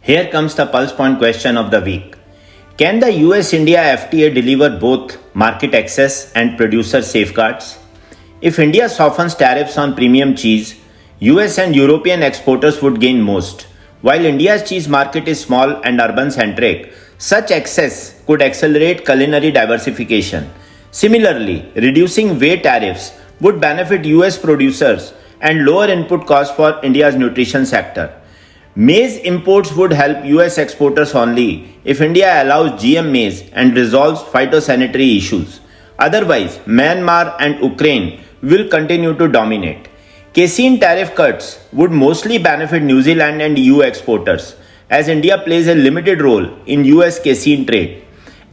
Here comes the pulse point question of the week. Can the US India FTA deliver both market access and producer safeguards? If India softens tariffs on premium cheese, US and European exporters would gain most. While India's cheese market is small and urban centric, such access could accelerate culinary diversification. Similarly, reducing whey tariffs would benefit US producers and lower input costs for India's nutrition sector. Maize imports would help US exporters only if India allows GM maize and resolves phytosanitary issues. Otherwise, Myanmar and Ukraine will continue to dominate. Casein tariff cuts would mostly benefit New Zealand and EU exporters, as India plays a limited role in US casein trade.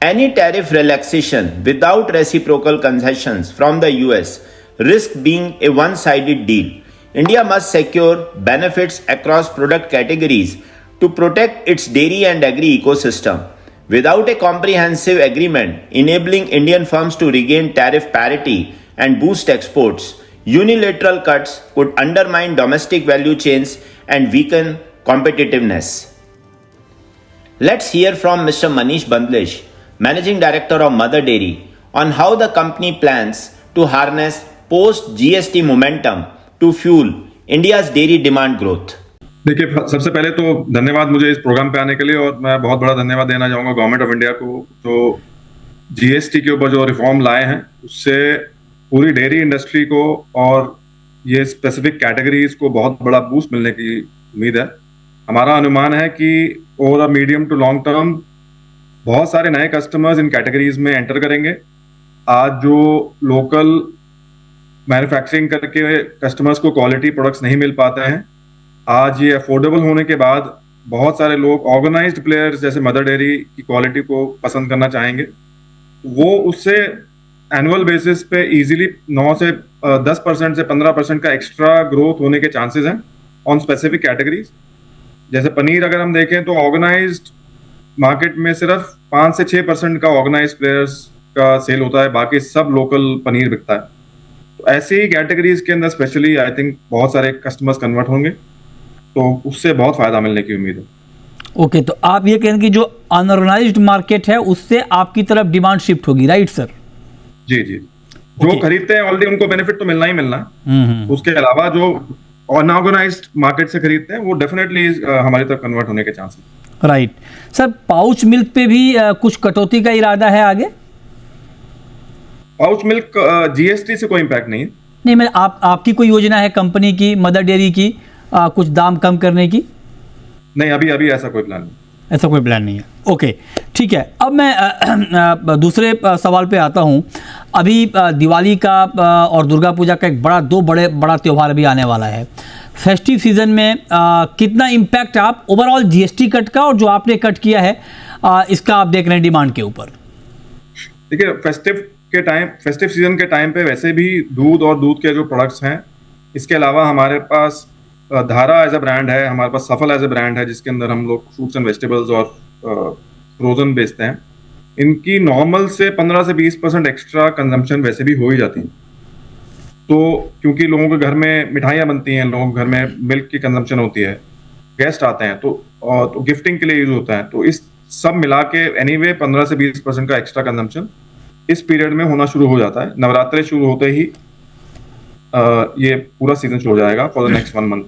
Any tariff relaxation without reciprocal concessions from the US risks being a one-sided deal. India must secure benefits across product categories to protect its dairy and agri ecosystem. Without a comprehensive agreement enabling Indian firms to regain tariff parity and boost exports, unilateral cuts could undermine domestic value chains and weaken competitiveness. Let's hear from Mr. Manish Bandlish, Managing Director of Mother Dairy, on how the company plans to harness post-GST momentum to fuel India's dairy demand growth. देखिए, सबसे पहले तो धन्यवाद मुझे इस programme पे आने के लिए, और मैं बहुत बड़ा धन्यवाद देना चाहूँगा गवर्नमेंट ऑफ इंडिया को, जो जीएसटी के ऊपर जो रिफॉर्म लाए हैं उससे पूरी डेयरी इंडस्ट्री को और ये स्पेसिफिक कैटेगरीज को बहुत बड़ा बूस्ट मिलने की उम्मीद है। हमारा अनुमान है कि over a medium to long term बहुत सारे नए कस्टमर्स इन कैटेगरीज में एंटर करेंगे। आज जो लोकल मैन्युफैक्चरिंग करके कस्टमर्स को क्वालिटी प्रोडक्ट्स नहीं मिल पाते हैं, आज ये अफोर्डेबल होने के बाद बहुत सारे लोग ऑर्गेनाइज्ड प्लेयर्स जैसे मदर डेयरी की क्वालिटी को पसंद करना चाहेंगे। वो उससे एनुअल बेसिस पे इजीली 9 से 10% से 15% का एक्स्ट्रा ग्रोथ होने के चांसेस हैं ऑन स्पेसिफिक कैटेगरीज। जैसे पनीर अगर हम देखें तो ऑर्गेनाइज्ड मार्केट में सिर्फ 5 से 6% का ऑर्गेनाइज्ड प्लेयर्स का सेल होता है, बाकी सब लोकल पनीर बिकता है। तो ऐसे ही कैटेगरीज के अंदर स्पेशली आई थिंक बहुत सारे कस्टमर्स कन्वर्ट होंगे, तो उससे बहुत फायदा मिलने की उम्मीद है। ओके, तो आप ये कह रहे हैं कि जो अनऑर्गेनाइज्ड मार्केट है उससे आपकी तरफ डिमांड शिफ्ट होगी, राइट सर? जी जी, जो खरीदते हैं ऑलरेडी उनको बेनिफिट तो मिलना ही मिलना है। उसके अलावा जो अनऑर्गेनाइज्ड मार्केट से खरीदते हैं वो डेफिनेटली हमारी तरफ कन्वर्ट होने के chances. Right sir, pouch milk पे भी कुछ कटौती का इरादा है आगे? पाउच मिल्क जीएसटी से कोई इम्पैक्ट नहीं है। नहीं, मैं आपकी कोई योजना है कंपनी की, मदर डेयरी की, कुछ दाम कम करने की? नहीं, अभी ऐसा कोई प्लान नहीं। ऐसा कोई प्लान नहीं है। ओके, ठीक है। अब मैं दूसरे सवाल पे आता हूँ। अभी दिवाली का और दुर्गा पूजा का एक बड़ा त्यौहार अभी आने वाला है। फेस्टिव सीजन में कितना इम्पैक्ट आप ओवरऑल जीएसटी कट का और जो आपने कट किया है इसका आप देख रहे हैं डिमांड के ऊपर? देखिए, फेस्टिव सीजन के टाइम पे वैसे भी दूध और दूध के जो प्रोडक्ट्स हैं, इसके अलावा हमारे पास धारा एज अ ब्रांड है, हमारे पास सफल एज अ ब्रांड है जिसके अंदर हम लोग फ्रूट्स एंड वेजिटेबल्स और फ्रोजन बेचते हैं। इनकी नॉर्मल से 15 से 20% एक्स्ट्रा कंजम्पशन वैसे भी हो ही जाती है। तो क्योंकि लोगों के घर में मिठाइयाँ बनती हैं, लोगों के घर में मिल्क की कंजम्पशन होती है, गेस्ट आते हैं तो गिफ्टिंग के लिए यूज होता है, तो इस सब मिला के एनीवे 15 से 20% का एक्स्ट्रा कंजम्पशन इस पीरियड में होना शुरू हो जाता है। नवरात्रे शुरू होते ही ये पूरा सीजन शुरू हो जाएगा for the next 1 month.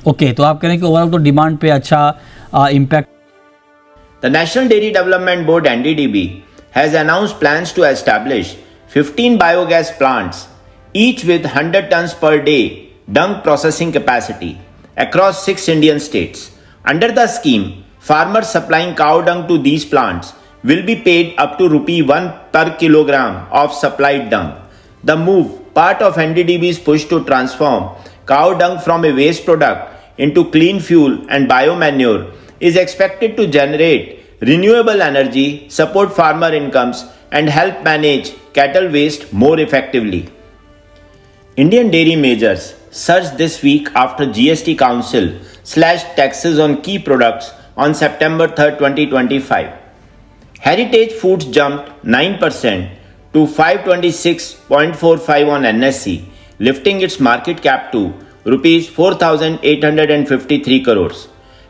Okay, तो आप कह रहे हैं कि ओवरऑल तो डिमांड पे अच्छा impact. The National Dairy Development Board (NDDB) has announced plans to establish 15 biogas plants, each with 100 tons per day dung processing capacity across 6 Indian states. Under the scheme, farmers supplying cow dung to these plants will be paid up to ₹1 per kilogram of supplied dung. The move, part of NDDB's push to transform cow dung from a waste product into clean fuel and biomanure, is expected to generate renewable energy, support farmer incomes, and help manage cattle waste more effectively. Indian dairy majors surged this week after GST Council slashed taxes on key products on September 3, 2025. Heritage Foods jumped 9% to 526.45 on NSE, lifting its market cap to rupees 4,853 crores.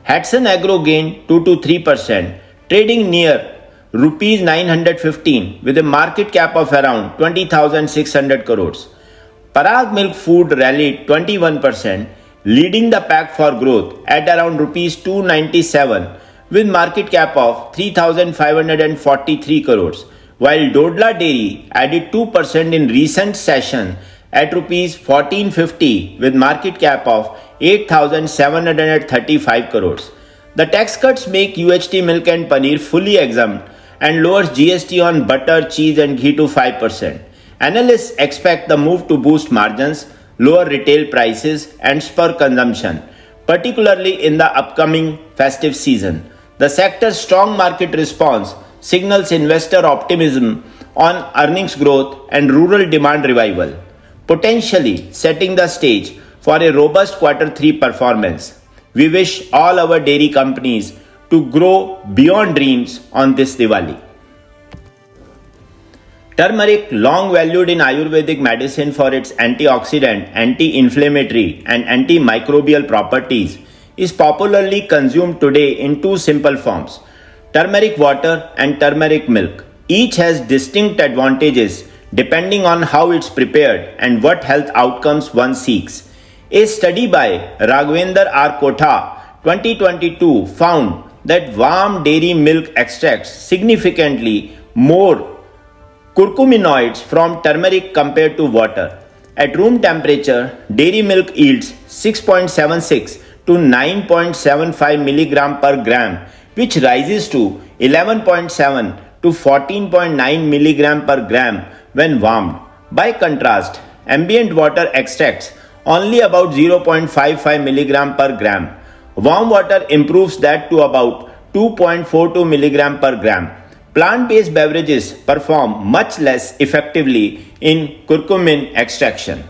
Hatsun Agro gained 2 to 3%, trading near rupees 915 with a market cap of around 20,600 crores. Parag Milk Food rallied 21%, leading the pack for growth at around rupees 297 with market cap of 3,543 crores, while Dodla Dairy added 2% in recent session at rupees 1450 with market cap of 8,735 crores. The tax cuts make UHT milk and paneer fully exempt and lowers GST on butter, cheese and ghee to 5%. Analysts expect the move to boost margins, lower retail prices and spur consumption, particularly in the upcoming festive season. The sector's strong market response signals investor optimism on earnings growth and rural demand revival, potentially setting the stage for a robust Q3 performance. We wish all our dairy companies to grow beyond dreams on this Diwali. Turmeric, long valued in Ayurvedic medicine for its antioxidant, anti-inflammatory and antimicrobial properties, is popularly consumed today in two simple forms: turmeric water and turmeric milk. Each has distinct advantages depending on how it's prepared and what health outcomes one seeks. A study by Raghvendra R. Kotha 2022 found that warm dairy milk extracts significantly more curcuminoids from turmeric compared to water. At room temperature, dairy milk yields 6.76 to 9.75 mg per gram, which rises to 11.7 to 14.9 mg per gram when warmed. By contrast, ambient water extracts only about 0.55 mg per gram. Warm water improves that to about 2.42 mg per gram. Plant-based beverages perform much less effectively in curcumin extraction.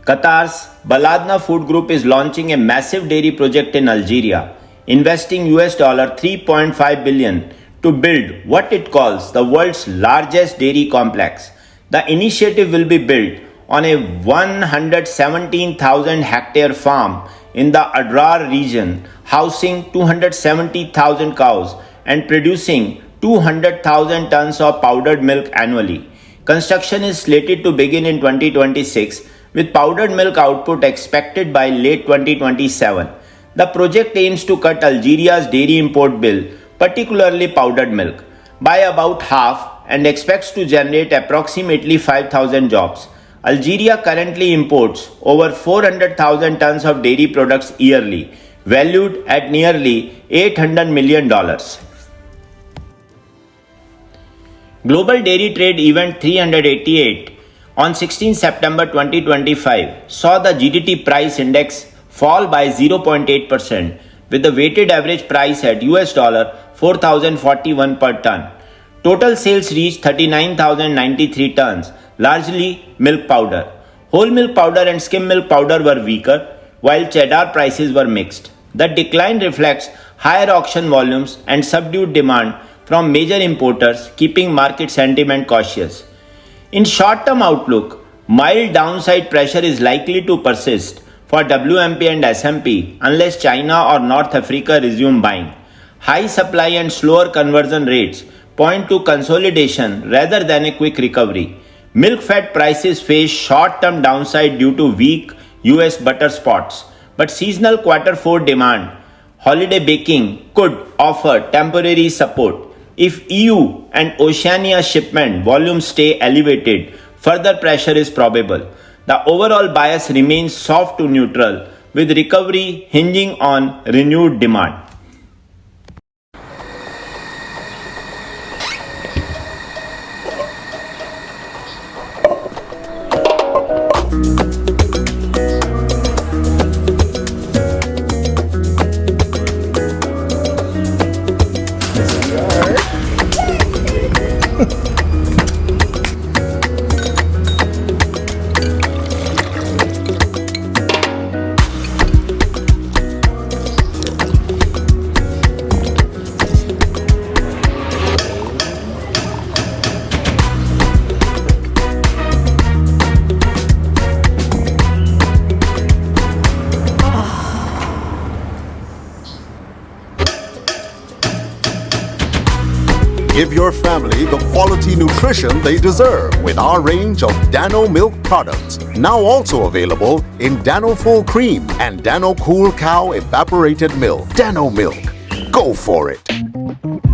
Qatar's Baladna Food Group is launching a massive dairy project in Algeria, investing $3.5 billion to build what it calls the world's largest dairy complex. The initiative will be built on a 117,000 hectare farm in the Adrar region, housing 270,000 cows and producing 200,000 tons of powdered milk annually. Construction is slated to begin in 2026, with powdered milk output expected by late 2027. The project aims to cut Algeria's dairy import bill, particularly powdered milk, by about half and expects to generate approximately 5,000 jobs. Algeria currently imports over 400,000 tons of dairy products yearly, valued at nearly $800 million. Global Dairy Trade Event 388 on 16 September 2025 saw the GDT price index fall by 0.8%, with the weighted average price at $4,041 per ton. Total sales reached 39,093 tons, largely milk powder. Whole milk powder and skim milk powder were weaker, while cheddar prices were mixed. The decline reflects higher auction volumes and subdued demand from major importers, keeping market sentiment cautious. In short-term outlook, mild downside pressure is likely to persist for WMP and SMP unless China or North Africa resume buying. High supply and slower conversion rates point to consolidation rather than a quick recovery. Milk fat prices face short-term downside due to weak US butter spots, but seasonal Q4 demand, holiday baking could offer temporary support. If EU and Oceania shipment volumes stay elevated, further pressure is probable. The overall bias remains soft to neutral, with recovery hinging on renewed demand. Give your family the quality nutrition they deserve with our range of Dano milk products. Now also available in Dano Full Cream and Dano Cool Cow Evaporated Milk. Dano Milk. Go for it.